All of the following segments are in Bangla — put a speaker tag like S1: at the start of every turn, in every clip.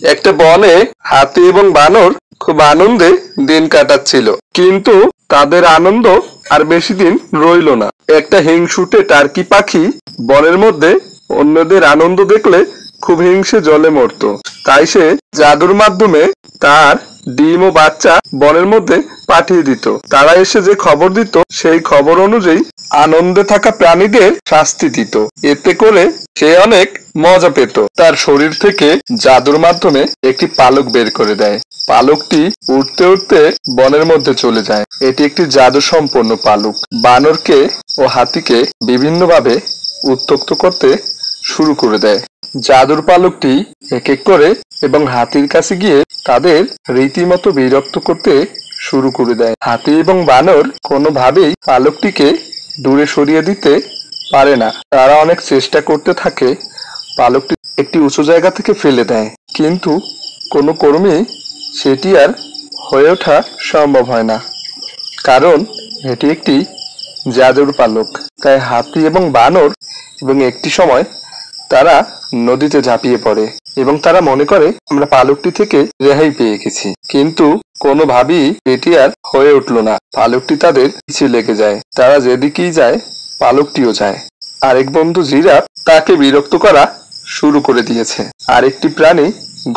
S1: একটা বনে হাতি এবং বানর খুব আনন্দে দিন কাটাচ্ছিল, কিন্তু তাদের আনন্দ আর বেশি দিন রইল না। একটা হিংসুটে টার্কি পাখি বনের মধ্যে অন্যদের আনন্দ দেখলে খুব হিংসে জ্বলে মরতো। তাই সে জাদুর মাধ্যমে তার ডিম ও বাচ্চা বনের মধ্যে পাঠিয়ে দিত। তারা এসে যে খবর দিত সেই খবর অনুযায়ী আনন্দে থাকা প্রাণীদের শাস্তি দিত। এতে করে সে অনেক মজা পেত। তার শরীর থেকে জাদুর মাধ্যমে একটি পালক বের করে দেয়। পালকটি উড়তে উড়তে বনের মধ্যে চলে যায়। এটি একটি জাদু সম্পন্ন পালক। বানরকে ও হাতিকে বিভিন্নভাবে উত্ত্যক্ত করতে শুরু করে দেয়। জাদুর পালকটি এক এক করে এবং হাতির কাছে গিয়ে তাদের রীতিমতো বিরক্ত করতে শুরু করে দেয়। হাতি এবং বানর কোনোভাবেই পালকটিকে দূরে সরিয়ে দিতে পারে না। তারা অনেক চেষ্টা করতে থাকে পালকটি একটি উঁচু জায়গা থেকে ফেলে দেয়, কিন্তু কোনো কর্মেই সেটি আর হয়ে ওঠা সম্ভব হয় না, কারণ এটি একটি জাদুর পালক। তাই হাতি এবং বানর এবং একটি সময় তারা নদীতে ঝাঁপিয়ে পড়ে এবং তারা মনে করে আমরা পালকটি থেকে রেহাই পেয়ে গেছি, কিন্তু কোনোভাবেই এটি আর হয়ে উঠল না। পালকটি তাদের পিছিয়ে লেগে যায়। তারা যেদিকেই যায় পালকটিও যায়। আরেক বন্ধু জিরাফ তাকে বিরক্ত করা শুরু করে দিয়েছে। আরেকটি প্রাণী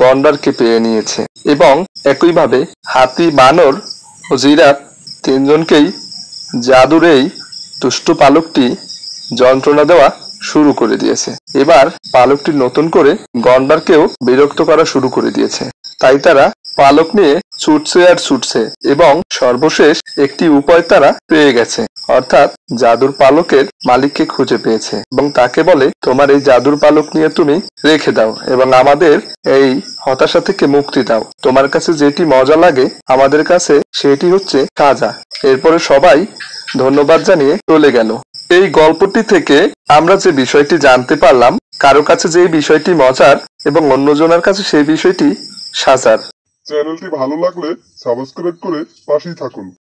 S1: গন্ডারকে পেয়ে নিয়েছে এবং একইভাবে হাতি, বানর ও জিরাফ তিনজনকেই জাদুর এই দুষ্ট পালকটি যন্ত্রণা দেওয়া শুরু করে দিয়েছে। এবার পালকটি নতুন করে গন্ডারকেও বিরক্ত করা শুরু করে দিয়েছে। তাই তারা পালক নিয়ে ছুটছে আর ছুটছে এবং সর্বশেষ একটি উপায় তারা পেয়ে গেছে, অর্থাৎ জাদুর পালকের মালিককে খুঁজে পেয়েছে এবং তাকে বলে, তোমার এই জাদুর পালক নিয়ে তুমি রেখে দাও এবং আমাদের এই হতাশা থেকে মুক্তি দাও। তোমার কাছে যেটি মজা লাগে আমাদের কাছে সেটি হচ্ছে সাজা। এরপরে সবাই ধন্যবাদ জানিয়ে চলে গেল। এই গল্পটি থেকে আমরা যে বিষয়টি জানতে পারলাম, কারো কাছে যে বিষয়টি মজার এবং অন্যজনের কাছে সেই বিষয়টি সাজার।
S2: চ্যানেলটি ভালো লাগলে সাবস্ক্রাইব করে পাশেই থাকুন।